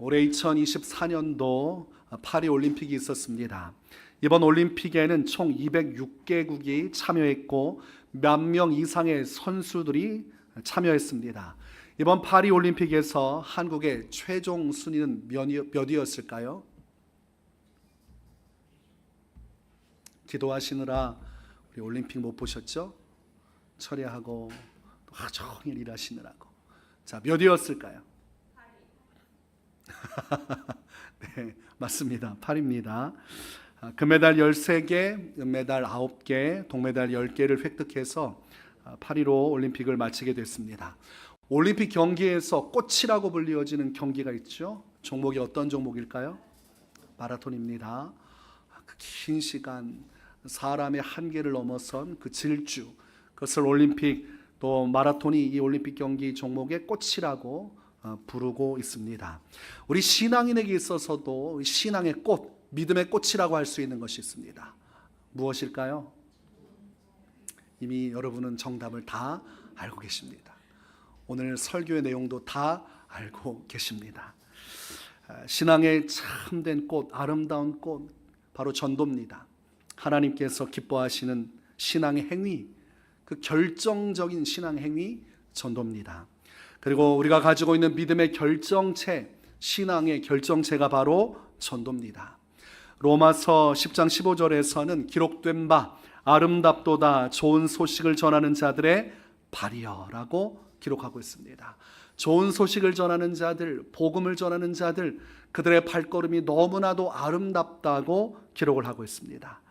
올해 2024년도 파리 올림픽이 있었습니다. 이번 올림픽에는 총 206개국이 참여했고 몇 명 이상의 선수들이 참여했습니다. 이번 파리 올림픽에서 한국의 최종 순위는 몇이었을까요? 기도하시느라 우리 올림픽 못 보셨죠? 철야하고 하루 종일 일하시느라고. 자, 몇이었을까요? 네, 맞습니다. 8입니다. 금메달 13개, 은메달 9개, 동메달 10개를 획득해서 파리로 올림픽을 마치게 됐습니다. 올림픽 경기에서 꽃이라고 불리워지는 경기가 있죠. 종목이 어떤 종목일까요? 마라톤입니다. 그 긴 시간 사람의 한계를 넘어선 그 질주, 그것을 올림픽 또 마라톤이 이 올림픽 경기 종목의 꽃이라고 부르고 있습니다. 우리 신앙인에게 있어서도 신앙의 꽃, 믿음의 꽃이라고 할 수 있는 것이 있습니다. 무엇일까요? 이미 여러분은 정답을 다 알고 계십니다. 오늘 설교의 내용도 다 알고 계십니다. 신앙의 참된 꽃, 아름다운 꽃, 바로 전도입니다. 하나님께서 기뻐하시는 신앙의 행위, 그 결정적인 신앙 행위, 전도입니다. 그리고 우리가 가지고 있는 믿음의 결정체, 신앙의 결정체가 바로 전도입니다. 로마서 10장 15절에서는 기록된 바 아름답도다 좋은 소식을 전하는 자들의 발이여라고 기록하고 있습니다. 좋은 소식을 전하는 자들, 복음을 전하는 자들, 그들의 발걸음이 너무나도 아름답다고 기록을 하고 있습니다.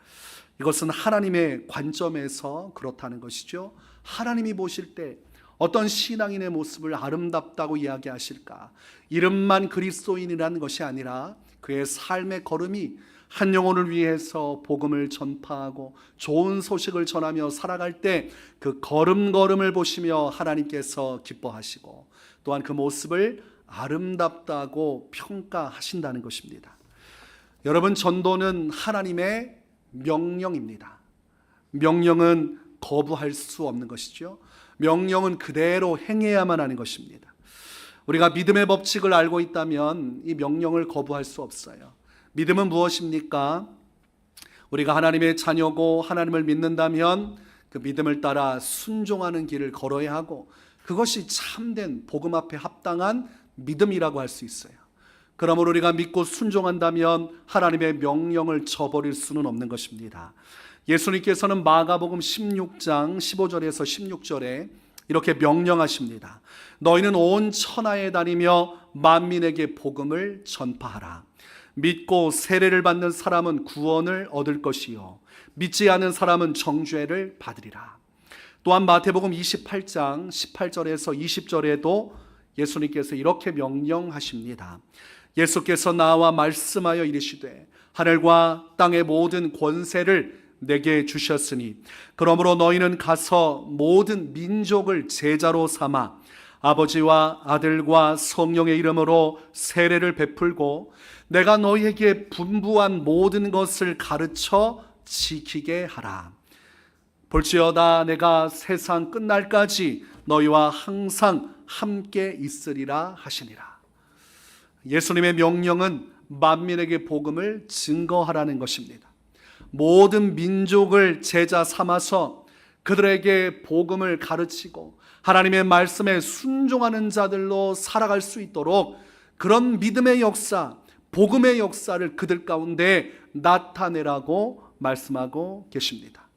이것은 하나님의 관점에서 그렇다는 것이죠. 하나님이 보실 때 어떤 신앙인의 모습을 아름답다고 이야기하실까? 이름만 그리스도인이라는 것이 아니라 그의 삶의 걸음이 한 영혼을 위해서 복음을 전파하고 좋은 소식을 전하며 살아갈 때 그 걸음걸음을 보시며 하나님께서 기뻐하시고 또한 그 모습을 아름답다고 평가하신다는 것입니다. 여러분, 전도는 하나님의 명령입니다. 명령은 거부할 수 없는 것이죠. 명령은 그대로 행해야만 하는 것입니다. 우리가 믿음의 법칙을 알고 있다면 이 명령을 거부할 수 없어요. 믿음은 무엇입니까? 우리가 하나님의 자녀고 하나님을 믿는다면 그 믿음을 따라 순종하는 길을 걸어야 하고 그것이 참된 복음 앞에 합당한 믿음이라고 할 수 있어요. 그러므로 우리가 믿고 순종한다면 하나님의 명령을 저버릴 수는 없는 것입니다. 예수님께서는 마가복음 16장 15절에서 16절에 이렇게 명령하십니다. 너희는 온 천하에 다니며 만민에게 복음을 전파하라. 믿고 세례를 받는 사람은 구원을 얻을 것이요 믿지 않은 사람은 정죄를 받으리라. 또한 마태복음 28장 18절에서 20절에도 예수님께서 이렇게 명령하십니다. 예수께서 나와 말씀하여 이르시되 하늘과 땅의 모든 권세를 내게 주셨으니 그러므로 너희는 가서 모든 민족을 제자로 삼아 아버지와 아들과 성령의 이름으로 세례를 베풀고 내가 너희에게 분부한 모든 것을 가르쳐 지키게 하라. 볼지어다 내가 세상 끝날까지 너희와 항상 함께 있으리라 하시니라. 예수님의 명령은 만민에게 복음을 증거하라는 것입니다. 모든 민족을 제자 삼아서 그들에게 복음을 가르치고 하나님의 말씀에 순종하는 자들로 살아갈 수 있도록 그런 믿음의 역사, 복음의 역사를 그들 가운데 나타내라고 말씀하고 계십니다.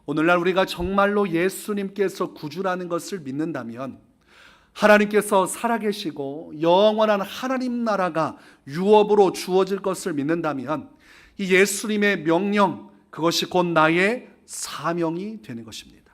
오늘날 우리가 정말로 예수님께서 구주라는 것을 믿는다면 하나님께서 살아계시고 영원한 하나님 나라가 유업으로 주어질 것을 믿는다면 이 예수님의 명령, 그것이 곧 나의 사명이 되는 것입니다.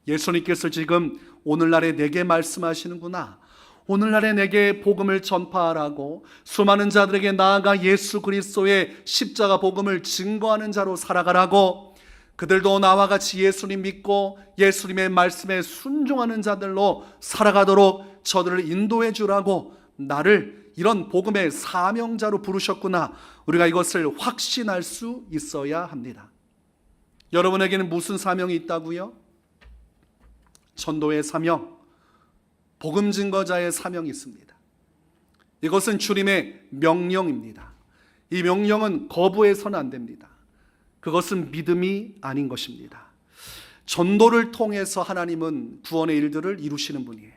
예수님께서 지금 오늘날에 내게 말씀하시는구나. 오늘날에 내게 복음을 전파하라고 수많은 자들에게 나아가 예수 그리스도의 십자가 복음을 증거하는 자로 살아가라고 그들도 나와 같이 예수님 믿고 예수님의 말씀에 순종하는 자들로 살아가도록 저들을 인도해 주라고 나를 이런 복음의 사명자로 부르셨구나. 우리가 이것을 확신할 수 있어야 합니다. 여러분에게는 무슨 사명이 있다고요? 전도의 사명, 복음 증거자의 사명이 있습니다. 이것은 주님의 명령입니다. 이 명령은 거부해서는 안 됩니다. 그것은 믿음이 아닌 것입니다. 전도를 통해서 하나님은 구원의 일들을 이루시는 분이에요.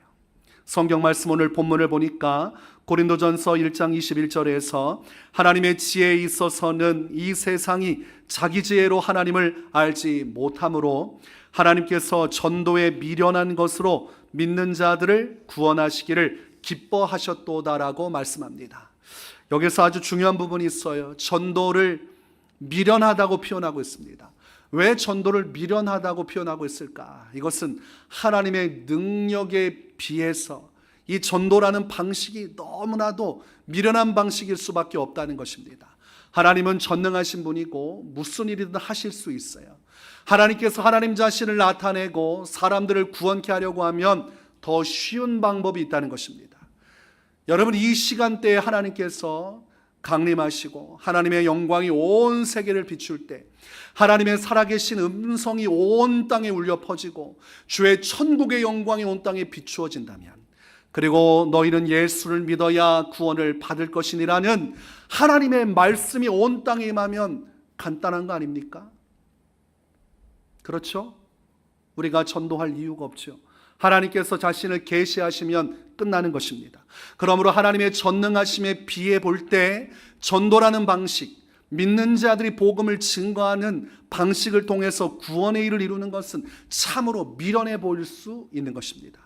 성경 말씀 오늘 본문을 보니까 고린도전서 1장 21절에서 하나님의 지혜에 있어서는 이 세상이 자기 지혜로 하나님을 알지 못하므로 하나님께서 전도에 미련한 것으로 믿는 자들을 구원하시기를 기뻐하셨도다라고 말씀합니다. 여기서 아주 중요한 부분이 있어요. 전도를 미련하다고 표현하고 있습니다. 왜 전도를 미련하다고 표현하고 있을까? 이것은 하나님의 능력에 비해서 이 전도라는 방식이 너무나도 미련한 방식일 수밖에 없다는 것입니다. 하나님은 전능하신 분이고 무슨 일이든 하실 수 있어요. 하나님께서 하나님 자신을 나타내고 사람들을 구원케 하려고 하면 더 쉬운 방법이 있다는 것입니다. 여러분, 이 시간대에 하나님께서 강림하시고 하나님의 영광이 온 세계를 비출 때 하나님의 살아계신 음성이 온 땅에 울려 퍼지고 주의 천국의 영광이 온 땅에 비추어진다면, 그리고 너희는 예수를 믿어야 구원을 받을 것이니라는 하나님의 말씀이 온 땅에 임하면 간단한 거 아닙니까? 그렇죠? 우리가 전도할 이유가 없죠. 하나님께서 자신을 계시하시면 끝나는 것입니다. 그러므로 하나님의 전능하심에 비해 볼 때 전도라는 방식, 믿는 자들이 복음을 증거하는 방식을 통해서 구원의 일을 이루는 것은 참으로 미련해 보일 수 있는 것입니다.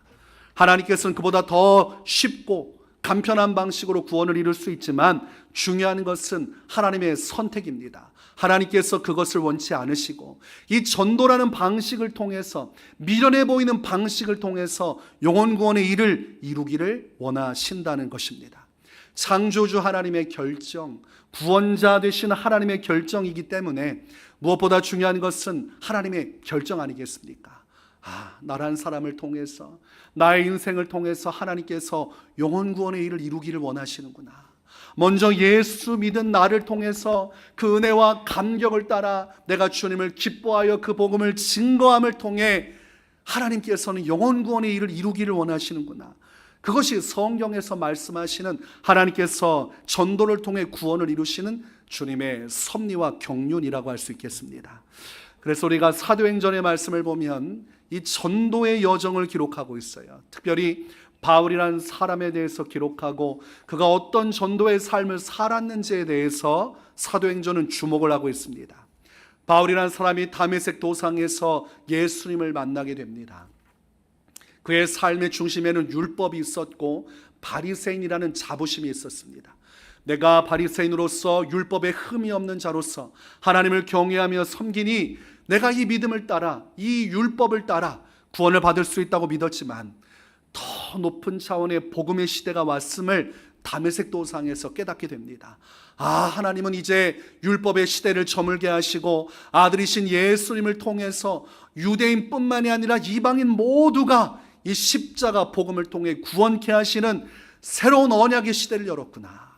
하나님께서는 그보다 더 쉽고 간편한 방식으로 구원을 이룰 수 있지만 중요한 것은 하나님의 선택입니다. 하나님께서 그것을 원치 않으시고 이 전도라는 방식을 통해서, 미련해 보이는 방식을 통해서 영혼 구원의 일을 이루기를 원하신다는 것입니다. 창조주 하나님의 결정, 구원자 되신 하나님의 결정이기 때문에 무엇보다 중요한 것은 하나님의 결정 아니겠습니까? 나란 사람을 통해서, 나의 인생을 통해서 하나님께서 영혼 구원의 일을 이루기를 원하시는구나. 먼저 예수 믿은 나를 통해서 그 은혜와 감격을 따라 내가 주님을 기뻐하여 그 복음을 증거함을 통해 하나님께서는 영혼 구원의 일을 이루기를 원하시는구나. 그것이 성경에서 말씀하시는 하나님께서 전도를 통해 구원을 이루시는 주님의 섭리와 경륜이라고 할 수 있겠습니다. 그래서 우리가 사도행전의 말씀을 보면 이 전도의 여정을 기록하고 있어요. 특별히 바울이라는 사람에 대해서 기록하고 그가 어떤 전도의 삶을 살았는지에 대해서 사도행전은 주목을 하고 있습니다. 바울이라는 사람이 다메섹 도상에서 예수님을 만나게 됩니다. 그의 삶의 중심에는 율법이 있었고 바리새인이라는 자부심이 있었습니다. 내가 바리새인으로서 율법에 흠이 없는 자로서 하나님을 경외하며 섬기니 내가 이 믿음을 따라, 이 율법을 따라 구원을 받을 수 있다고 믿었지만 더 높은 차원의 복음의 시대가 왔음을 다메섹 도상에서 깨닫게 됩니다. 하나님은 이제 율법의 시대를 저물게 하시고 아들이신 예수님을 통해서 유대인뿐만이 아니라 이방인 모두가 이 십자가 복음을 통해 구원케 하시는 새로운 언약의 시대를 열었구나.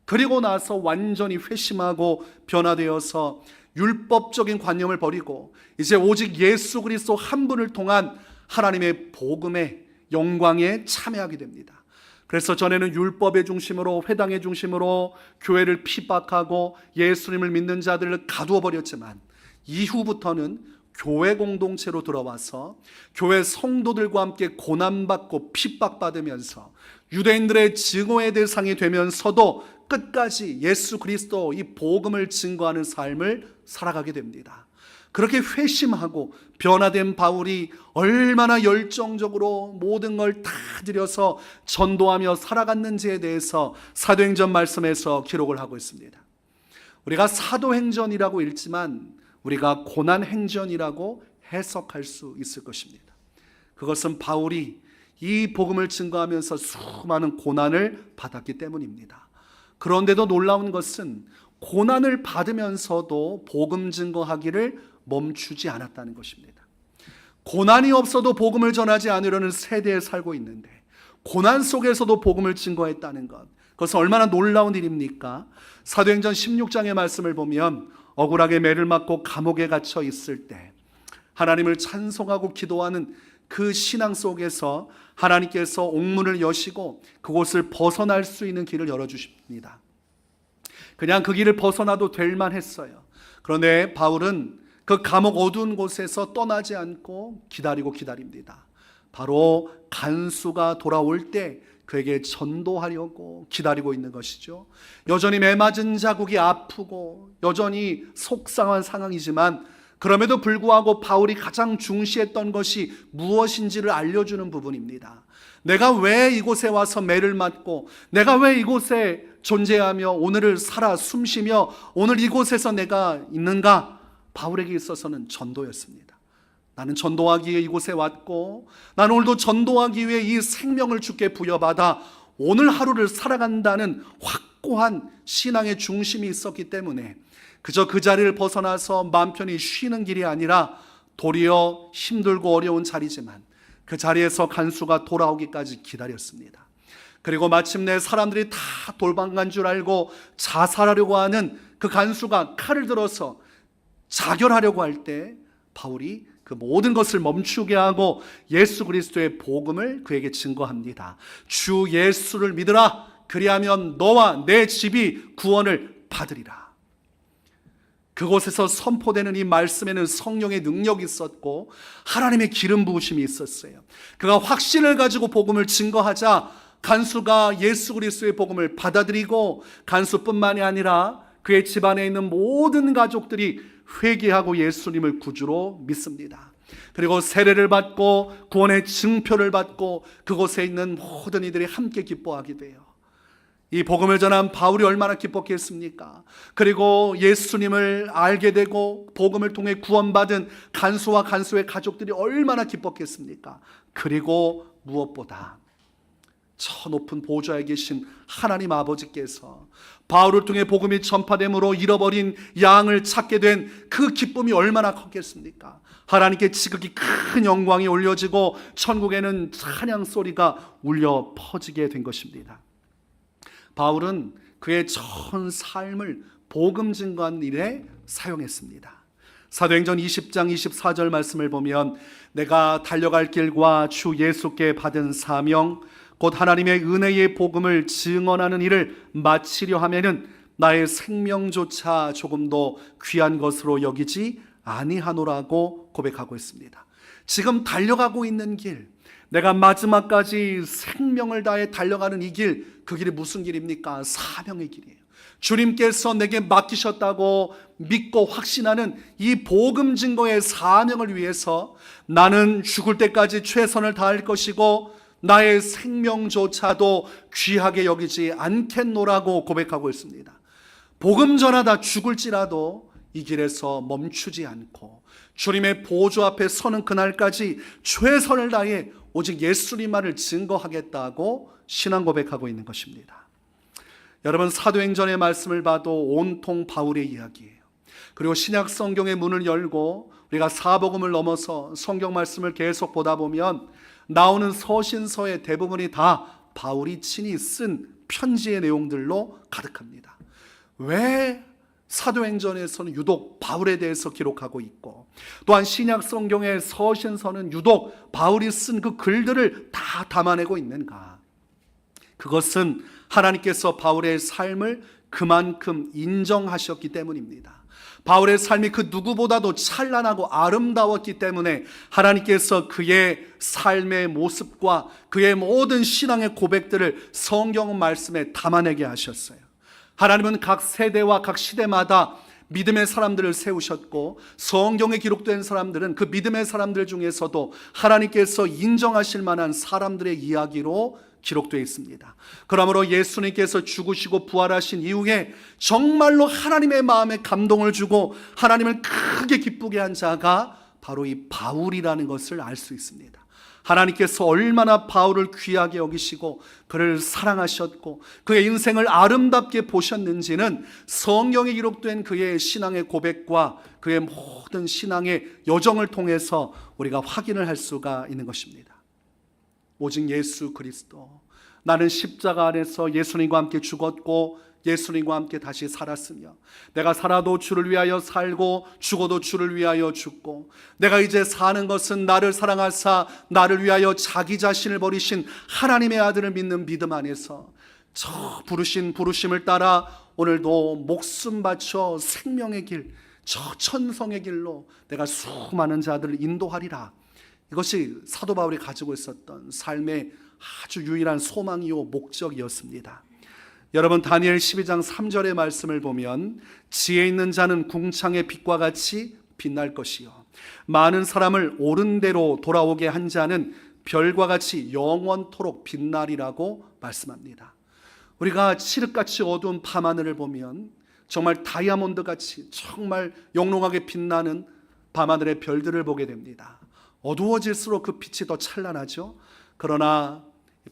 그리고 나서 완전히 회심하고 변화되어서 율법적인 관념을 버리고 이제 오직 예수 그리스도 한 분을 통한 하나님의 복음의 영광에 참여하게 됩니다. 그래서 전에는 율법의 중심으로, 회당의 중심으로 교회를 핍박하고 예수님을 믿는 자들을 가두어 버렸지만 이후부터는 교회 공동체로 들어와서 교회 성도들과 함께 고난받고 핍박받으면서 유대인들의 증오의 대상이 되면서도 끝까지 예수 그리스도 이 복음을 증거하는 삶을 살아가게 됩니다. 그렇게 회심하고 변화된 바울이 얼마나 열정적으로 모든 걸 다 들여서 전도하며 살아갔는지에 대해서 사도행전 말씀에서 기록을 하고 있습니다. 우리가 사도행전이라고 읽지만 우리가 고난행전이라고 해석할 수 있을 것입니다. 그것은 바울이 이 복음을 증거하면서 수많은 고난을 받았기 때문입니다. 그런데도 놀라운 것은 고난을 받으면서도 복음 증거하기를 멈추지 않았다는 것입니다. 고난이 없어도 복음을 전하지 않으려는 세대에 살고 있는데 고난 속에서도 복음을 증거했다는 것, 그것은 얼마나 놀라운 일입니까? 사도행전 16장의 말씀을 보면 억울하게 매를 맞고 감옥에 갇혀 있을 때 하나님을 찬송하고 기도하는 그 신앙 속에서 하나님께서 옥문을 여시고 그곳을 벗어날 수 있는 길을 열어주십니다. 그냥 그 길을 벗어나도 될 만했어요. 그런데 바울은 그 감옥 어두운 곳에서 떠나지 않고 기다립니다. 바로 간수가 돌아올 때 그에게 전도하려고 기다리고 있는 것이죠. 여전히 매맞은 자국이 아프고 여전히 속상한 상황이지만 그럼에도 불구하고 바울이 가장 중시했던 것이 무엇인지를 알려주는 부분입니다. 내가 왜 이곳에 와서 매를 맞고 내가 왜 이곳에 존재하며 오늘을 살아 숨쉬며 오늘 이곳에서 내가 있는가? 바울에게 있어서는 전도였습니다. 나는 전도하기 위해 이곳에 왔고 나는 오늘도 전도하기 위해 이 생명을 주께 부여받아 오늘 하루를 살아간다는 확고한 신앙의 중심이 있었기 때문에 그저 그 자리를 벗어나서 마음 편히 쉬는 길이 아니라 도리어 힘들고 어려운 자리지만 그 자리에서 간수가 돌아오기까지 기다렸습니다. 그리고 마침내 사람들이 다 돌망간 줄 알고 자살하려고 하는 그 간수가 칼을 들어서 자결하려고 할 때 바울이 그 모든 것을 멈추게 하고 예수 그리스도의 복음을 그에게 증거합니다. 주 예수를 믿으라. 그리하면 너와 내 집이 구원을 받으리라. 그곳에서 선포되는 이 말씀에는 성령의 능력이 있었고 하나님의 기름 부으심이 있었어요. 그가 확신을 가지고 복음을 증거하자 간수가 예수 그리스도의 복음을 받아들이고 간수뿐만이 아니라 그의 집안에 있는 모든 가족들이 회개하고 예수님을 구주로 믿습니다. 그리고 세례를 받고 구원의 증표를 받고 그곳에 있는 모든 이들이 함께 기뻐하게 돼요. 이 복음을 전한 바울이 얼마나 기뻤겠습니까? 그리고 예수님을 알게 되고 복음을 통해 구원받은 간수와 간수의 가족들이 얼마나 기뻤겠습니까? 그리고 무엇보다 저 높은 보좌에 계신 하나님 아버지께서 바울을 통해 복음이 전파됨으로 잃어버린 양을 찾게 된 그 기쁨이 얼마나 컸겠습니까? 하나님께 지극히 큰 영광이 올려지고 천국에는 찬양 소리가 울려 퍼지게 된 것입니다. 바울은 그의 전 삶을 복음 증거하는 일에 사용했습니다. 사도행전 20장 24절 말씀을 보면 내가 달려갈 길과 주 예수께 받은 사명 곧 하나님의 은혜의 복음을 증언하는 일을 마치려 하면은 나의 생명조차 조금도 귀한 것으로 여기지 아니하노라고 고백하고 있습니다. 지금 달려가고 있는 길, 내가 마지막까지 생명을 다해 달려가는 이 길, 그 길이 무슨 길입니까? 사명의 길이에요. 주님께서 내게 맡기셨다고 믿고 확신하는 이 복음 증거의 사명을 위해서 나는 죽을 때까지 최선을 다할 것이고 나의 생명조차도 귀하게 여기지 않겠노라고 고백하고 있습니다. 복음 전하다 죽을지라도 이 길에서 멈추지 않고 주님의 보좌 앞에 서는 그날까지 최선을 다해 오직 예수님만을 증거하겠다고 신앙 고백하고 있는 것입니다. 여러분, 사도행전의 말씀을 봐도 온통 바울의 이야기예요. 그리고 신약 성경의 문을 열고 우리가 사복음을 넘어서 성경 말씀을 계속 보다 보면 나오는 서신서의 대부분이 다 바울이 친히 쓴 편지의 내용들로 가득합니다. 왜 사도행전에서는 유독 바울에 대해서 기록하고 있고 또한 신약 성경의 서신서는 유독 바울이 쓴 그 글들을 다 담아내고 있는가? 그것은 하나님께서 바울의 삶을 그만큼 인정하셨기 때문입니다. 바울의 삶이 그 누구보다도 찬란하고 아름다웠기 때문에 하나님께서 그의 삶의 모습과 그의 모든 신앙의 고백들을 성경 말씀에 담아내게 하셨어요. 하나님은 각 세대와 각 시대마다 믿음의 사람들을 세우셨고 성경에 기록된 사람들은 그 믿음의 사람들 중에서도 하나님께서 인정하실 만한 사람들의 이야기로 기록되어 있습니다. 그러므로 예수님께서 죽으시고 부활하신 이후에 정말로 하나님의 마음에 감동을 주고 하나님을 크게 기쁘게 한 자가 바로 이 바울이라는 것을 알 수 있습니다. 하나님께서 얼마나 바울을 귀하게 여기시고 그를 사랑하셨고 그의 인생을 아름답게 보셨는지는 성경에 기록된 그의 신앙의 고백과 그의 모든 신앙의 여정을 통해서 우리가 확인을 할 수가 있는 것입니다. 오직 예수 그리스도, 나는 십자가 안에서 예수님과 함께 죽었고 예수님과 함께 다시 살았으며, 내가 살아도 주를 위하여 살고 죽어도 주를 위하여 죽고, 내가 이제 사는 것은 나를 사랑하사 나를 위하여 자기 자신을 버리신 하나님의 아들을 믿는 믿음 안에서 저 부르신 부르심을 따라 오늘도 목숨 바쳐 생명의 길, 저 천성의 길로 내가 수많은 자들을 인도하리라. 이것이 사도 바울이 가지고 있었던 삶의 아주 유일한 소망이요 목적이었습니다. 여러분, 다니엘 12장 3절의 말씀을 보면 지혜 있는 자는 궁창의 빛과 같이 빛날 것이요 많은 사람을 옳은 대로 돌아오게 한 자는 별과 같이 영원토록 빛나리라고 말씀합니다. 우리가 칠흑같이 어두운 밤하늘을 보면 정말 다이아몬드같이 정말 영롱하게 빛나는 밤하늘의 별들을 보게 됩니다. 어두워질수록 그 빛이 더 찬란하죠. 그러나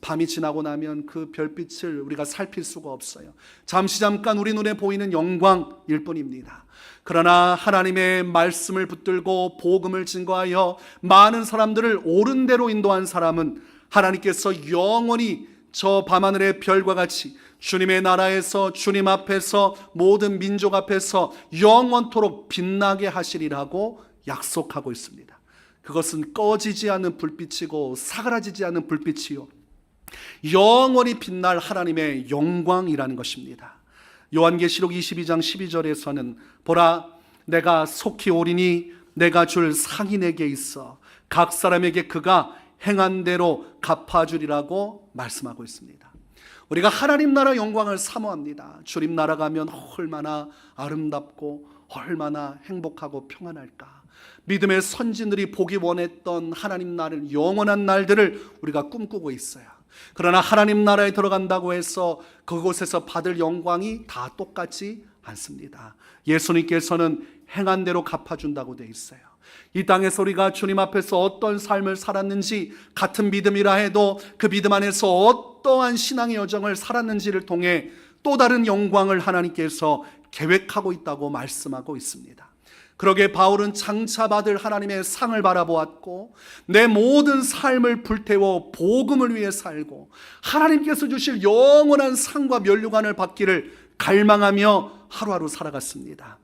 밤이 지나고 나면 그 별빛을 우리가 살필 수가 없어요. 잠깐 우리 눈에 보이는 영광일 뿐입니다. 그러나 하나님의 말씀을 붙들고 복음을 증거하여 많은 사람들을 옳은 대로 인도한 사람은 하나님께서 영원히 저 밤하늘의 별과 같이 주님의 나라에서, 주님 앞에서, 모든 민족 앞에서 영원토록 빛나게 하시리라고 약속하고 있습니다. 그것은 꺼지지 않는 불빛이고 사그라지지 않는 불빛이요 영원히 빛날 하나님의 영광이라는 것입니다. 요한계시록 22장 12절에서는 보라, 내가 속히 오리니 내가 줄 상이 내게 있어 각 사람에게 그가 행한 대로 갚아주리라고 말씀하고 있습니다. 우리가 하나님 나라 영광을 사모합니다. 주님 나라 가면 얼마나 아름답고 얼마나 행복하고 평안할까. 믿음의 선진들이 보기 원했던 하나님 나라를, 영원한 날들을 우리가 꿈꾸고 있어요. 그러나 하나님 나라에 들어간다고 해서 그곳에서 받을 영광이 다 똑같지 않습니다. 예수님께서는 행한 대로 갚아준다고 되어 있어요. 이 땅에서 우리가 주님 앞에서 어떤 삶을 살았는지, 같은 믿음이라 해도 그 믿음 안에서 어떠한 신앙의 여정을 살았는지를 통해 또 다른 영광을 하나님께서 계획하고 있다고 말씀하고 있습니다. 그러기에 바울은 장차 받을 하나님의 상을 바라보았고, 내 모든 삶을 불태워 복음을 위해 살고 하나님께서 주실 영원한 상과 면류관을 받기를 갈망하며 하루하루 살아갔습니다.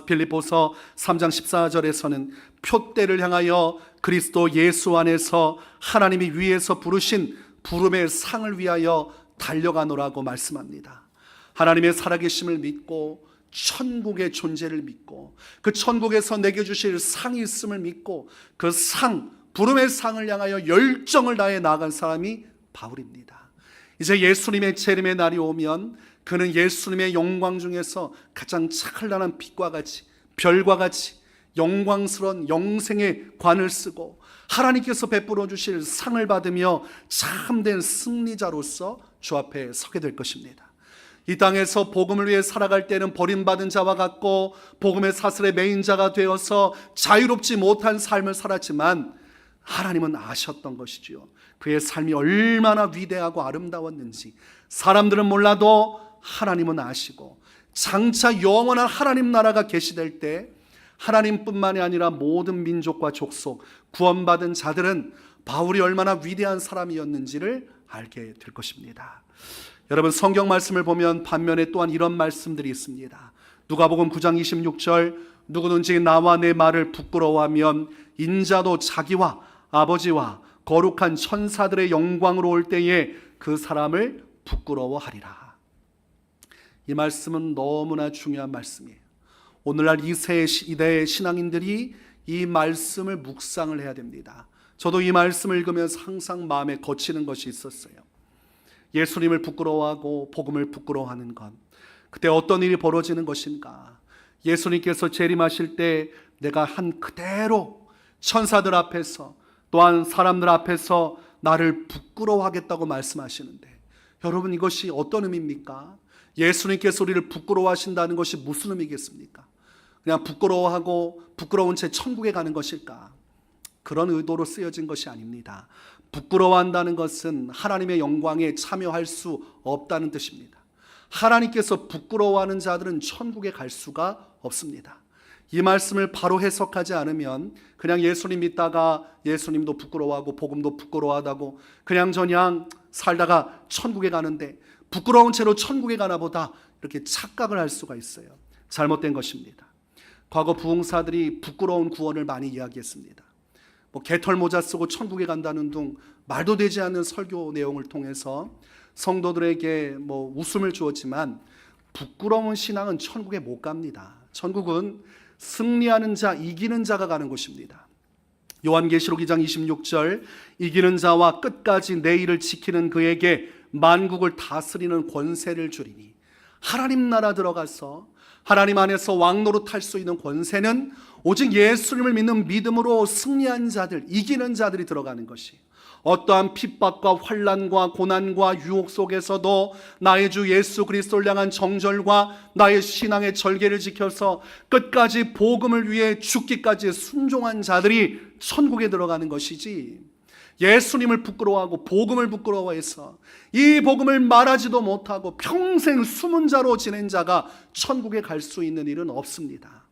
필립보서 3장 14절에서는 표대를 향하여 그리스도 예수 안에서 하나님이 위에서 부르신 부름의 상을 위하여 달려가노라고 말씀합니다. 하나님의 살아계심을 믿고 천국의 존재를 믿고 그 천국에서 내게 주실 상이 있음을 믿고 그 상, 부름의 상을 향하여 열정을 다해 나아간 사람이 바울입니다. 이제 예수님의 재림의 날이 오면 그는 예수님의 영광 중에서 가장 찬란한 빛과 같이, 별과 같이 영광스러운 영생의 관을 쓰고 하나님께서 베풀어 주실 상을 받으며 참된 승리자로서 주 앞에 서게 될 것입니다. 이 땅에서 복음을 위해 살아갈 때는 버림받은 자와 같고 복음의 사슬의 매인자가 되어서 자유롭지 못한 삶을 살았지만, 하나님은 아셨던 것이지요. 그의 삶이 얼마나 위대하고 아름다웠는지 사람들은 몰라도 하나님은 아시고, 장차 영원한 하나님 나라가 계시될 때 하나님뿐만이 아니라 모든 민족과 족속, 구원받은 자들은 바울이 얼마나 위대한 사람이었는지를 알게 될 것입니다. 여러분, 성경 말씀을 보면 반면에 또한 이런 말씀들이 있습니다. 누가복음 9장 26절, 누구든지 나와 내 말을 부끄러워하면 인자도 자기와 아버지와 거룩한 천사들의 영광으로 올 때에 그 사람을 부끄러워하리라. 이 말씀은 너무나 중요한 말씀이에요. 오늘날 이 시대의 신앙인들이 이 말씀을 묵상을 해야 됩니다. 저도 이 말씀을 읽으면서 항상 마음에 거치는 것이 있었어요. 예수님을 부끄러워하고 복음을 부끄러워하는 것, 그때 어떤 일이 벌어지는 것인가? 예수님께서 재림하실 때 내가 한 그대로 천사들 앞에서 또한 사람들 앞에서 나를 부끄러워하겠다고 말씀하시는데, 여러분, 이것이 어떤 의미입니까? 예수님께서 우리를 부끄러워하신다는 것이 무슨 의미겠습니까? 그냥 부끄러워하고 부끄러운 채 천국에 가는 것일까? 그런 의도로 쓰여진 것이 아닙니다. 부끄러워한다는 것은 하나님의 영광에 참여할 수 없다는 뜻입니다. 하나님께서 부끄러워하는 자들은 천국에 갈 수가 없습니다. 이 말씀을 바로 해석하지 않으면 그냥 예수님 믿다가 예수님도 부끄러워하고 복음도 부끄러워하다고 그냥 저냥 살다가 천국에 가는데, 부끄러운 채로 천국에 가나 보다 이렇게 착각을 할 수가 있어요. 잘못된 것입니다. 과거 부흥사들이 부끄러운 구원을 많이 이야기했습니다. 개털 모자 쓰고 천국에 간다는 등 말도 되지 않는 설교 내용을 통해서 성도들에게 웃음을 주었지만 부끄러운 신앙은 천국에 못 갑니다. 천국은 승리하는 자, 이기는 자가 가는 곳입니다. 요한계시록 2장 26절, 이기는 자와 끝까지 내 일을 지키는 그에게 만국을 다스리는 권세를 주리니, 하나님 나라 들어가서 하나님 안에서 왕노릇할 수 있는 권세는 오직 예수님을 믿는 믿음으로 승리한 자들, 이기는 자들이 들어가는 것이, 어떠한 핍박과 환난과 고난과 유혹 속에서도 나의 주 예수 그리스도를 향한 정절과 나의 신앙의 절개를 지켜서 끝까지 복음을 위해 죽기까지 순종한 자들이 천국에 들어가는 것이지, 예수님을 부끄러워하고 복음을 부끄러워해서 이 복음을 말하지도 못하고 평생 숨은 자로 지낸 자가 천국에 갈 수 있는 일은 없습니다.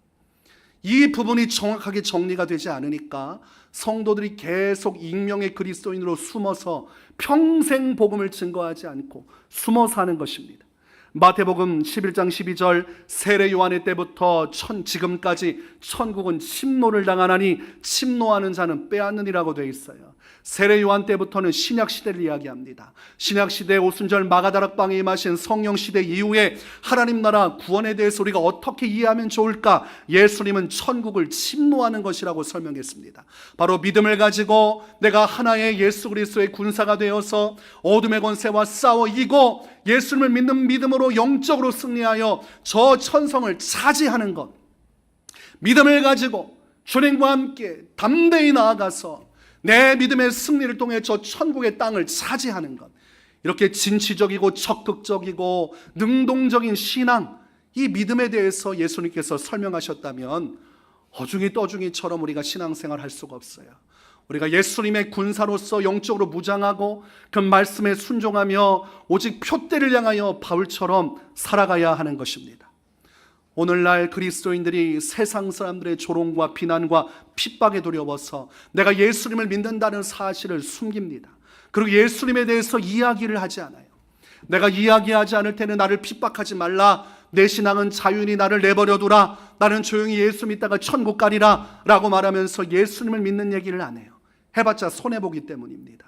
이 부분이 정확하게 정리가 되지 않으니까 성도들이 계속 익명의 그리스도인으로 숨어서 평생 복음을 증거하지 않고 숨어 사는 것입니다. 마태복음 11장 12절, 세례 요한의 때부터 지금까지 천국은 침노를 당하나니 침노하는 자는 빼앗느니라고 되어 있어요. 세례 요한 때부터는 신약 시대를 이야기합니다. 신약 시대 오순절 마가다락방에 임하신 성령 시대 이후에 하나님 나라 구원에 대해서 우리가 어떻게 이해하면 좋을까? 예수님은 천국을 침노하는 것이라고 설명했습니다. 바로 믿음을 가지고 내가 하나의 예수 그리스도의 군사가 되어서 어둠의 권세와 싸워 이기고 예수님을 믿는 믿음으로 영적으로 승리하여 저 천성을 차지하는 것, 믿음을 가지고 주님과 함께 담대히 나아가서 내 믿음의 승리를 통해 저 천국의 땅을 차지하는 것, 이렇게 진취적이고 적극적이고 능동적인 신앙, 이 믿음에 대해서 예수님께서 설명하셨다면 어중이 떠중이처럼 우리가 신앙생활 할 수가 없어요. 우리가 예수님의 군사로서 영적으로 무장하고 그 말씀에 순종하며 오직 표대를 향하여 바울처럼 살아가야 하는 것입니다. 오늘날 그리스도인들이 세상 사람들의 조롱과 비난과 핍박에 두려워서 내가 예수님을 믿는다는 사실을 숨깁니다. 그리고 예수님에 대해서 이야기를 하지 않아요. 내가 이야기하지 않을 때는 나를 핍박하지 말라, 내 신앙은 자유인이 나를 내버려두라, 나는 조용히 예수 믿다가 천국 가리라 라고 말하면서 예수님을 믿는 얘기를 안 해요. 해봤자 손해보기 때문입니다.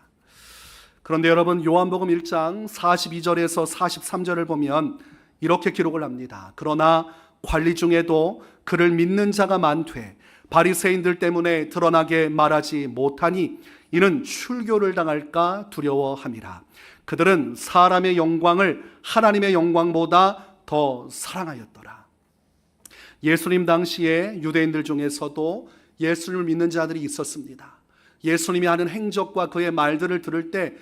그런데 여러분, 요한복음 1장 42절에서 43절을 보면 이렇게 기록을 합니다. 그러나 관리 중에도 그를 믿는 자가 많되 바리새인들 때문에 드러나게 말하지 못하니 이는 출교를 당할까 두려워함이라. 그들은 사람의 영광을 하나님의 영광보다 더 사랑하였더라. 예수님 당시에 유대인들 중에서도 예수님을 믿는 자들이 있었습니다. 예수님이 하는 행적과 그의 말들을 들을 때,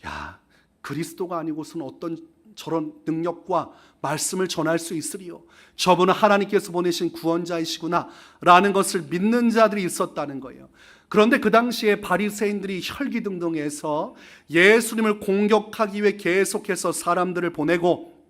야, 그리스도가 아니고서는 어떤 저런 능력과 말씀을 전할 수 있으리요, 저분은 하나님께서 보내신 구원자이시구나 라는 것을 믿는 자들이 있었다는 거예요. 그런데 그 당시에 바리새인들이 혈기등등해서 예수님을 공격하기 위해 계속해서 사람들을 보내고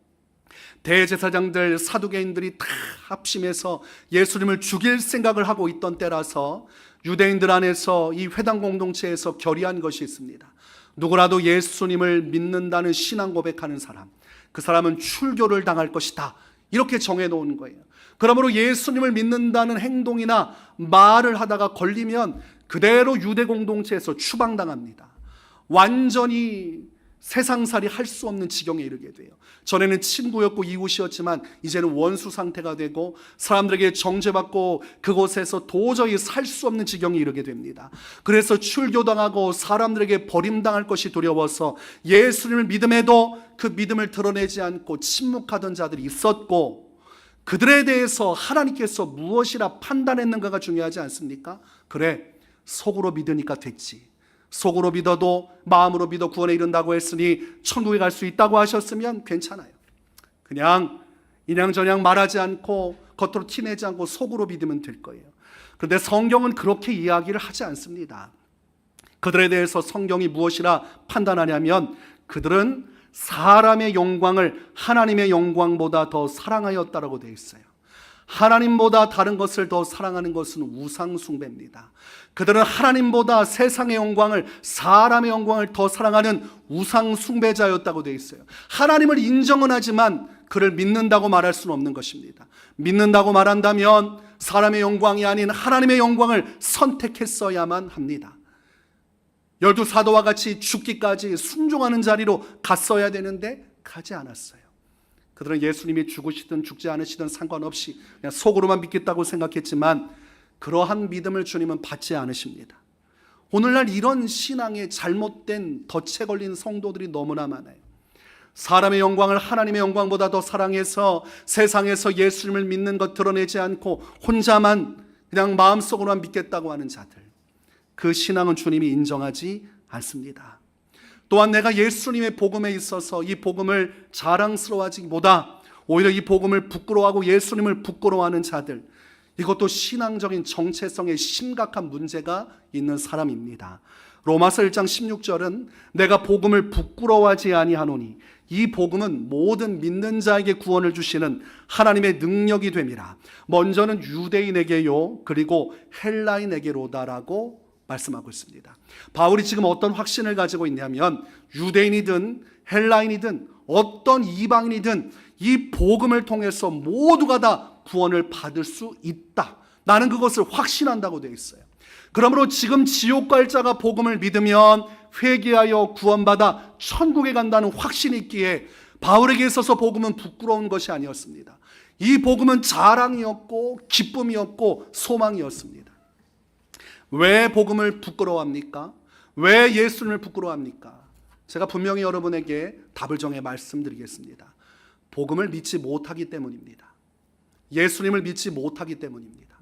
대제사장들, 사두개인들이 다 합심해서 예수님을 죽일 생각을 하고 있던 때라서 유대인들 안에서 이 회당 공동체에서 결의한 것이 있습니다. 누구라도 예수님을 믿는다는 신앙 고백하는 사람, 그 사람은 출교를 당할 것이다, 이렇게 정해놓은 거예요. 그러므로 예수님을 믿는다는 행동이나 말을 하다가 걸리면 그대로 유대 공동체에서 추방당합니다. 완전히 세상살이 할 수 없는 지경에 이르게 돼요. 전에는 친구였고 이웃이었지만 이제는 원수 상태가 되고 사람들에게 정죄받고 그곳에서 도저히 살 수 없는 지경에 이르게 됩니다. 그래서 출교당하고 사람들에게 버림당할 것이 두려워서 예수님을 믿음에도 그 믿음을 드러내지 않고 침묵하던 자들이 있었고, 그들에 대해서 하나님께서 무엇이라 판단했는가가 중요하지 않습니까? 그래, 속으로 믿으니까 됐지, 속으로 믿어도 마음으로 믿어 구원에 이른다고 했으니 천국에 갈 수 있다고 하셨으면 괜찮아요. 그냥 인양저냥 말하지 않고 겉으로 티내지 않고 속으로 믿으면 될 거예요. 그런데 성경은 그렇게 이야기를 하지 않습니다. 그들에 대해서 성경이 무엇이라 판단하냐면 그들은 사람의 영광을 하나님의 영광보다 더 사랑하였다라고 되어 있어요. 하나님보다 다른 것을 더 사랑하는 것은 우상 숭배입니다. 그들은 하나님보다 세상의 영광을, 사람의 영광을 더 사랑하는 우상 숭배자였다고 되어 있어요. 하나님을 인정은 하지만 그를 믿는다고 말할 수는 없는 것입니다. 믿는다고 말한다면 사람의 영광이 아닌 하나님의 영광을 선택했어야만 합니다. 12사도와 같이 죽기까지 순종하는 자리로 갔어야 되는데 가지 않았어요. 그들은 예수님이 죽으시든 죽지 않으시든 상관없이 그냥 속으로만 믿겠다고 생각했지만 그러한 믿음을 주님은 받지 않으십니다. 오늘날 이런 신앙에 잘못된 덫에 걸린 성도들이 너무나 많아요. 사람의 영광을 하나님의 영광보다 더 사랑해서 세상에서 예수님을 믿는 것 드러내지 않고 혼자만 그냥 마음속으로만 믿겠다고 하는 자들, 그 신앙은 주님이 인정하지 않습니다. 또한 내가 예수님의 복음에 있어서 이 복음을 자랑스러워하기보다 오히려 이 복음을 부끄러워하고 예수님을 부끄러워하는 자들, 이것도 신앙적인 정체성에 심각한 문제가 있는 사람입니다. 로마서 1장 16절은 내가 복음을 부끄러워하지 아니하노니 이 복음은 모든 믿는 자에게 구원을 주시는 하나님의 능력이 됨이라. 먼저는 유대인에게요 그리고 헬라인에게로다라고 말씀하고 있습니다. 바울이 지금 어떤 확신을 가지고 있냐면 유대인이든 헬라인이든 어떤 이방인이든 이 복음을 통해서 모두가 다 구원을 받을 수 있다. 나는 그것을 확신한다고 되어 있어요. 그러므로 지금 지옥 갈 자가 복음을 믿으면 회개하여 구원받아 천국에 간다는 확신이 있기에 바울에게 있어서 복음은 부끄러운 것이 아니었습니다. 이 복음은 자랑이었고 기쁨이었고 소망이었습니다. 왜 복음을 부끄러워합니까? 왜 예수님을 부끄러워합니까? 제가 분명히 여러분에게 답을 정해 말씀드리겠습니다. 복음을 믿지 못하기 때문입니다. 예수님을 믿지 못하기 때문입니다.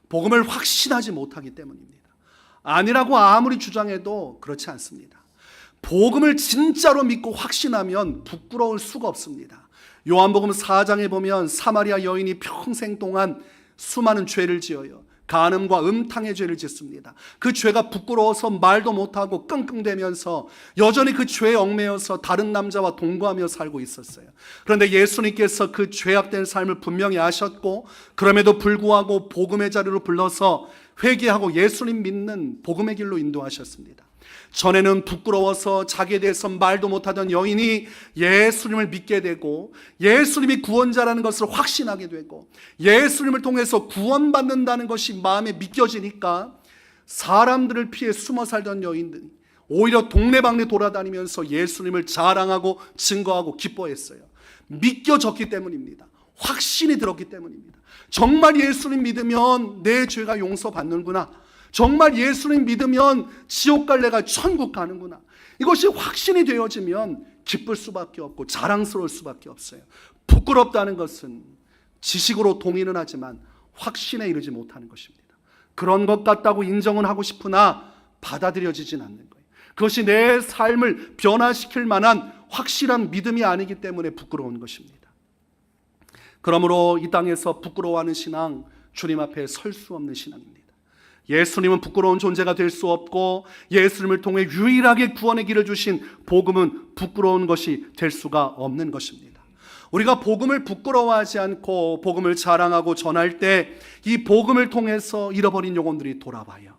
복음을 확신하지 못하기 때문입니다. 아니라고 아무리 주장해도 그렇지 않습니다. 복음을 진짜로 믿고 확신하면 부끄러울 수가 없습니다. 요한복음 4장에 보면 사마리아 여인이 평생 동안 수많은 죄를 지어요. 간음과 음탕의 죄를 짓습니다. 그 죄가 부끄러워서 말도 못하고 끙끙대면서 여전히 그 죄에 얽매여서 다른 남자와 동거하며 살고 있었어요. 그런데 예수님께서 그 죄악된 삶을 분명히 아셨고 그럼에도 불구하고 복음의 자리로 불러서 회개하고 예수님 믿는 복음의 길로 인도하셨습니다. 전에는 부끄러워서 자기에 대해서 말도 못하던 여인이 예수님을 믿게 되고 예수님이 구원자라는 것을 확신하게 되고 예수님을 통해서 구원받는다는 것이 마음에 믿겨지니까 사람들을 피해 숨어 살던 여인들이 오히려 동네방네 돌아다니면서 예수님을 자랑하고 증거하고 기뻐했어요. 믿겨졌기 때문입니다. 확신이 들었기 때문입니다. 정말 예수님 믿으면 내 죄가 용서받는구나. 정말 예수님 믿으면 지옥 갈 내가 천국 가는구나. 이것이 확신이 되어지면 기쁠 수밖에 없고 자랑스러울 수밖에 없어요. 부끄럽다는 것은 지식으로 동의는 하지만 확신에 이르지 못하는 것입니다. 그런 것 같다고 인정은 하고 싶으나 받아들여지진 않는 거예요. 그것이 내 삶을 변화시킬 만한 확실한 믿음이 아니기 때문에 부끄러운 것입니다. 그러므로 이 땅에서 부끄러워하는 신앙, 주님 앞에 설 수 없는 신앙입니다. 예수님은 부끄러운 존재가 될 수 없고 예수님을 통해 유일하게 구원의 길을 주신 복음은 부끄러운 것이 될 수가 없는 것입니다. 우리가 복음을 부끄러워하지 않고 복음을 자랑하고 전할 때 이 복음을 통해서 잃어버린 영혼들이 돌아와요.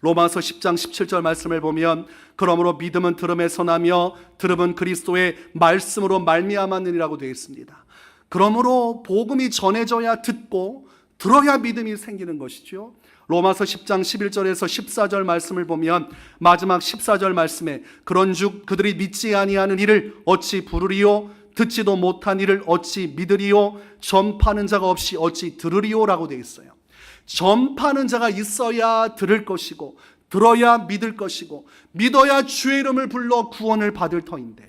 로마서 10장 17절 말씀을 보면 그러므로 믿음은 들음에서 나며 들음은 그리스도의 말씀으로 말미암았느니라고 되어 있습니다. 그러므로 복음이 전해져야 듣고 들어야 믿음이 생기는 것이죠. 로마서 10장 11절에서 14절 말씀을 보면 마지막 14절 말씀에 그런즉 그들이 믿지 아니하는 이를 어찌 부르리요 듣지도 못한 이를 어찌 믿으리요 전파하는 자가 없이 어찌 들으리요라고 되어 있어요. 전파하는 자가 있어야 들을 것이고 들어야 믿을 것이고 믿어야 주의 이름을 불러 구원을 받을 터인데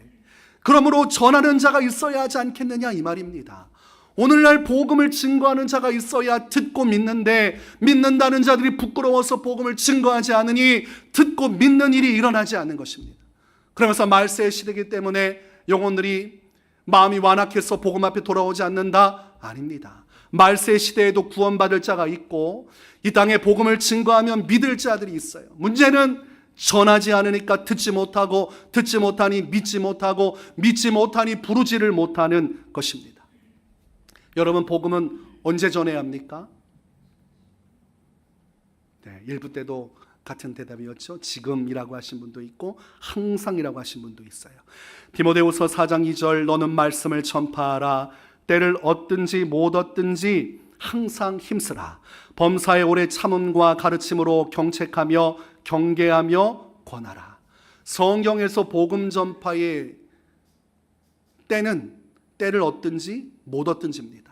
그러므로 전하는 자가 있어야 하지 않겠느냐 이 말입니다. 오늘날 복음을 증거하는 자가 있어야 듣고 믿는데 믿는다는 자들이 부끄러워서 복음을 증거하지 않으니 듣고 믿는 일이 일어나지 않는 것입니다. 그러면서 말세의 시대이기 때문에 영혼들이 마음이 완악해서 복음 앞에 돌아오지 않는다? 아닙니다. 말세의 시대에도 구원받을 자가 있고 이 땅에 복음을 증거하면 믿을 자들이 있어요. 문제는 전하지 않으니까 듣지 못하고 듣지 못하니 믿지 못하고 믿지 못하니 부르지를 못하는 것입니다. 여러분 복음은 언제 전해야 합니까? 네, 일부 때도 같은 대답이었죠. 지금이라고 하신 분도 있고 항상이라고 하신 분도 있어요. 디모데후서 4장 2절 너는 말씀을 전파하라. 때를 얻든지 못 얻든지 항상 힘쓰라. 범사에 오래 참음과 가르침으로 경책하며 경계하며 권하라. 성경에서 복음 전파의 때는 때를 얻든지 못 얻든지입니다.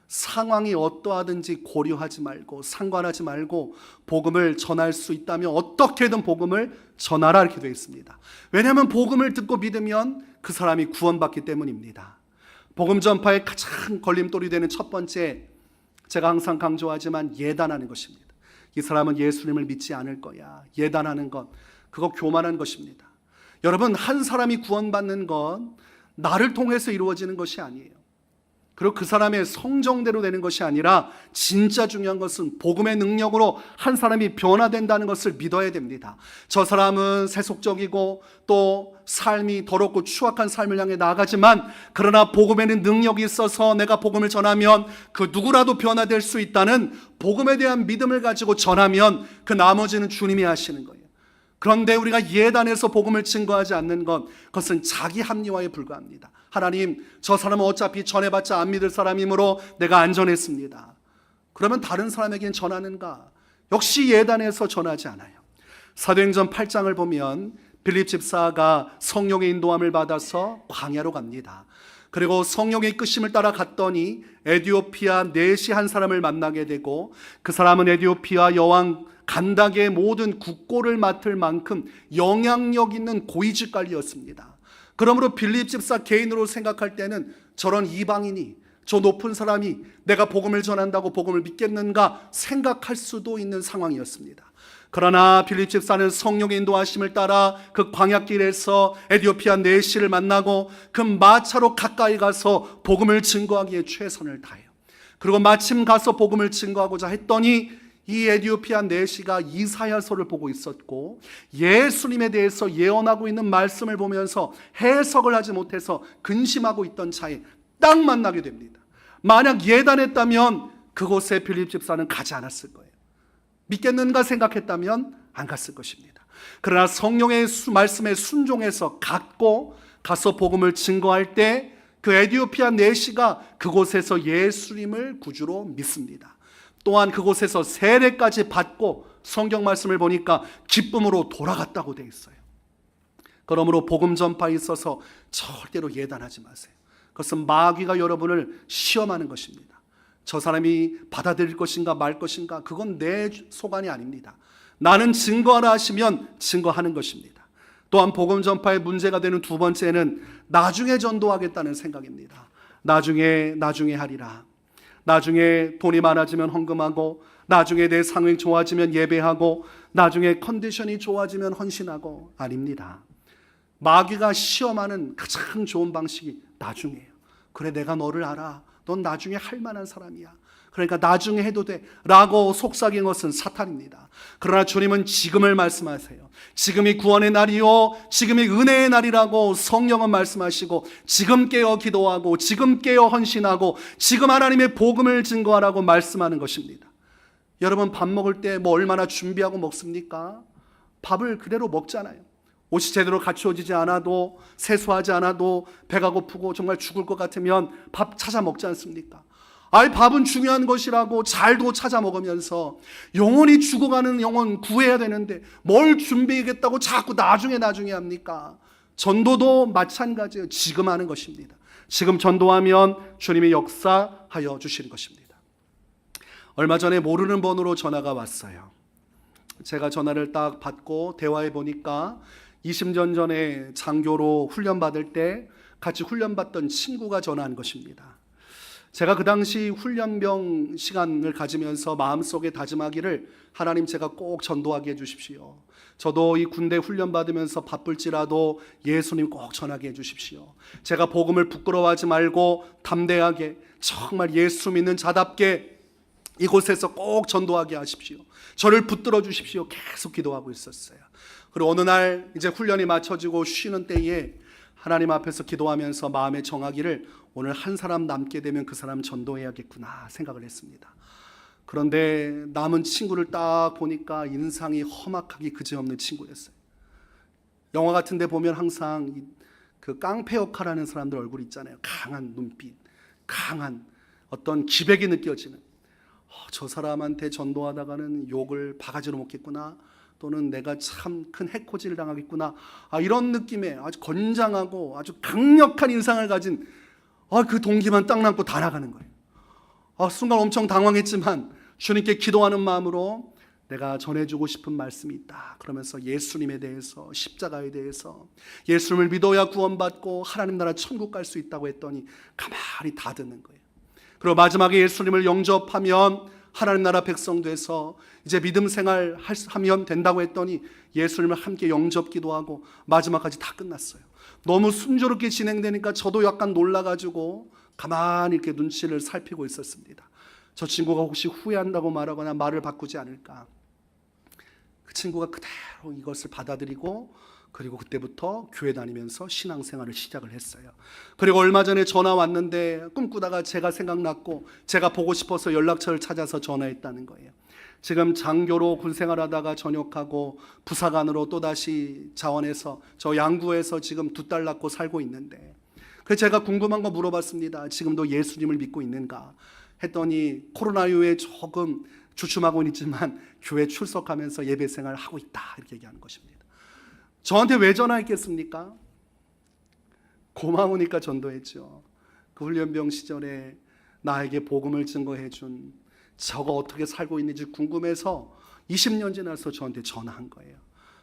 상황이 어떠하든지 고려하지 말고 상관하지 말고 복음을 전할 수 있다면 어떻게든 복음을 전하라 이렇게 되어 있습니다. 왜냐하면 복음을 듣고 믿으면 그 사람이 구원받기 때문입니다. 복음 전파의 가장 걸림돌이 되는 첫 번째, 제가 항상 강조하지만 예단하는 것입니다. 이 사람은 예수님을 믿지 않을 거야. 예단하는 것, 그거 교만한 것입니다. 여러분, 한 사람이 구원받는 건 나를 통해서 이루어지는 것이 아니에요. 그리고 그 사람의 성정대로 되는 것이 아니라 진짜 중요한 것은 복음의 능력으로 한 사람이 변화된다는 것을 믿어야 됩니다. 저 사람은 세속적이고 또 삶이 더럽고 추악한 삶을 향해 나아가지만 그러나 복음에는 능력이 있어서 내가 복음을 전하면 그 누구라도 변화될 수 있다는 복음에 대한 믿음을 가지고 전하면 그 나머지는 주님이 하시는 거예요. 그런데 우리가 예단해서 복음을 증거하지 않는 것, 그것은 자기 합리화에 불과합니다. 하나님, 저 사람은 어차피 전해봤자 안 믿을 사람이므로 내가 안 전했습니다. 그러면 다른 사람에겐 전하는가? 역시 예단해서 전하지 않아요. 사도행전 8장을 보면 빌립 집사가 성령의 인도함을 받아서 광야로 갑니다. 그리고 성령의 이끄심을 따라 갔더니 에디오피아 내시 한 사람을 만나게 되고 그 사람은 에디오피아 여왕 간닥의 모든 국고를 맡을 만큼 영향력 있는 고위직관리였습니다. 그러므로 빌립 집사 개인으로 생각할 때는 저런 이방인이, 저 높은 사람이 내가 복음을 전한다고 복음을 믿겠는가 생각할 수도 있는 상황이었습니다. 그러나 빌립 집사는 성령의 인도하심을 따라 그 광야길에서 에디오피아 내시를 만나고 그 마차로 가까이 가서 복음을 증거하기에 최선을 다해요. 그리고 마침 가서 복음을 증거하고자 했더니 이 에디오피아 내시가 이사야서를 보고 있었고 예수님에 대해서 예언하고 있는 말씀을 보면서 해석을 하지 못해서 근심하고 있던 차에 딱 만나게 됩니다. 만약 예단했다면 그곳에 빌립 집사는 가지 않았을 거예요. 믿겠는가 생각했다면 안 갔을 것입니다. 그러나 성령의 말씀에 순종해서 가서 복음을 증거할 때 그 에디오피아 내시가 그곳에서 예수님을 구주로 믿습니다. 또한 그곳에서 세례까지 받고 성경 말씀을 보니까 기쁨으로 돌아갔다고 되어 있어요. 그러므로 복음 전파에 있어서 절대로 예단하지 마세요. 그것은 마귀가 여러분을 시험하는 것입니다. 저 사람이 받아들일 것인가 말 것인가, 그건 내 소관이 아닙니다. 나는 증거하라 하시면 증거하는 것입니다. 또한 복음 전파의 문제가 되는 두 번째는 나중에 전도하겠다는 생각입니다. 나중에 하리라. 나중에 돈이 많아지면 헌금하고, 나중에 내 상황이 좋아지면 예배하고, 나중에 컨디션이 좋아지면 헌신하고. 아닙니다. 마귀가 시험하는 가장 좋은 방식이 나중에예요. 그래, 내가 너를 알아. 넌 나중에 할 만한 사람이야. 그러니까 나중에 해도 돼 라고 속삭인 것은 사탄입니다. 그러나 주님은 지금을 말씀하세요. 지금이 구원의 날이요 지금이 은혜의 날이라고 성령은 말씀하시고, 지금 깨어 기도하고 지금 깨어 헌신하고 지금 하나님의 복음을 증거하라고 말씀하는 것입니다. 여러분, 밥 먹을 때 뭐 얼마나 준비하고 먹습니까? 밥을 그대로 먹잖아요. 옷이 제대로 갖추어지지 않아도, 세수하지 않아도 배가 고프고 정말 죽을 것 같으면 밥 찾아 먹지 않습니까? 밥은 중요한 것이라고 잘도 찾아 먹으면서 영혼이 죽어가는 영혼 구해야 되는데 뭘 준비하겠다고 자꾸 나중에 합니까? 전도도 마찬가지예요. 지금 하는 것입니다. 지금 전도하면 주님이 역사하여 주시는 것입니다. 얼마 전에 모르는 번호로 전화가 왔어요. 제가 전화를 딱 받고 대화해 보니까 20년 전에 장교로 훈련 받을 때 같이 훈련 받던 친구가 전화한 것입니다. 제가 그 당시 훈련병 시간을 가지면서 마음속에 다짐하기를, 하나님, 제가 꼭 전도하게 해주십시오. 저도 이 군대 훈련 받으면서 바쁠지라도 예수님 꼭 전하게 해주십시오. 제가 복음을 부끄러워하지 말고 담대하게 정말 예수 믿는 자답게 이곳에서 꼭 전도하게 하십시오. 저를 붙들어 주십시오. 계속 기도하고 있었어요. 그리고 어느 날 이제 훈련이 마쳐지고 쉬는 때에 하나님 앞에서 기도하면서 마음에 정하기를, 오늘 한 사람 남게 되면 그 사람 전도해야겠구나 생각을 했습니다. 그런데 남은 친구를 딱 보니까 인상이 험악하기 그지없는 친구였어요. 영화 같은 데 보면 항상 그 깡패 역할하는 사람들 얼굴 있잖아요. 강한 눈빛, 강한 어떤 기백이 느껴지는, 저 사람한테 전도하다가는 욕을 바가지로 먹겠구나, 또는 내가 참 큰 해코지를 당하겠구나, 이런 느낌의 아주 건장하고 아주 강력한 인상을 가진 그 동기만 딱 남고 다 나가는 거예요. 순간 엄청 당황했지만 주님께 기도하는 마음으로 내가 전해주고 싶은 말씀이 있다 그러면서 예수님에 대해서, 십자가에 대해서, 예수님을 믿어야 구원받고 하나님 나라 천국 갈 수 있다고 했더니 가만히 다 듣는 거예요. 그리고 마지막에 예수님을 영접하면 하나님 나라 백성 돼서 이제 믿음 생활 하면 된다고 했더니 예수님을 함께 영접 기도하고 마지막까지 다 끝났어요. 너무 순조롭게 진행되니까 저도 약간 놀라가지고 가만히 이렇게 눈치를 살피고 있었습니다. 저 친구가 혹시 후회한다고 말하거나 말을 바꾸지 않을까. 그 친구가 그대로 이것을 받아들이고, 그리고 그때부터 교회 다니면서 신앙생활을 시작을 했어요. 그리고 얼마 전에 전화 왔는데 꿈꾸다가 제가 생각났고 제가 보고 싶어서 연락처를 찾아서 전화했다는 거예요. 지금 장교로 군생활하다가 전역하고 부사관으로 또다시 자원해서 저 양구에서 지금 2딸 낳고 살고 있는데, 그래서 제가 궁금한 거 물어봤습니다. 지금도 예수님을 믿고 있는가 했더니 코로나 이후에 조금 주춤하고는 있지만 교회 출석하면서 예배 생활을 하고 있다 이렇게 얘기하는 것입니다. 저한테 왜 전화했겠습니까? 고마우니까 전도했죠. 그 훈련병 시절에 나에게 복음을 증거해 준 저가 어떻게 살고 있는지 궁금해서 20년 지나서 저한테 전화한 거예요.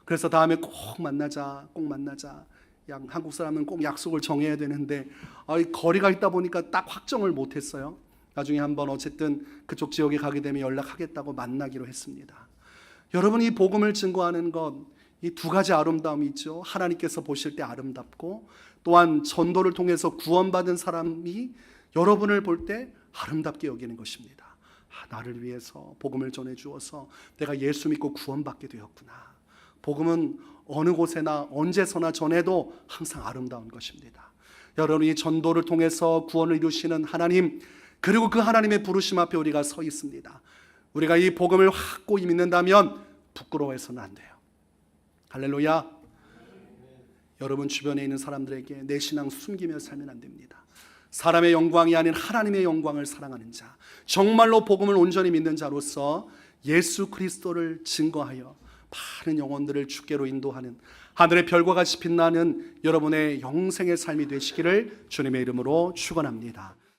그래서 다음에 꼭 만나자, 꼭 만나자. 한국 사람은 꼭 약속을 정해야 되는데 거리가 있다 보니까 딱 확정을 못했어요. 나중에 한번 어쨌든 그쪽 지역에 가게 되면 연락하겠다고 만나기로 했습니다. 여러분, 이 복음을 증거하는 것, 이 2가지 아름다움이 있죠. 하나님께서 보실 때 아름답고, 또한 전도를 통해서 구원받은 사람이 여러분을 볼 때 아름답게 여기는 것입니다. 나를 위해서 복음을 전해 주어서 내가 예수 믿고 구원받게 되었구나. 복음은 어느 곳에나 언제서나 전해도 항상 아름다운 것입니다. 여러분이 전도를 통해서 구원을 이루시는 하나님, 그리고 그 하나님의 부르심 앞에 우리가 서 있습니다. 우리가 이 복음을 확고히 믿는다면 부끄러워해서는 안 돼요. 할렐루야. 여러분 주변에 있는 사람들에게 내 신앙 숨기며 살면 안 됩니다. 사람의 영광이 아닌 하나님의 영광을 사랑하는 자, 정말로 복음을 온전히 믿는 자로서 예수 그리스도를 증거하여 많은 영혼들을 주께로 인도하는 하늘의 별과 같이 빛나는 여러분의 영생의 삶이 되시기를 주님의 이름으로 축원합니다.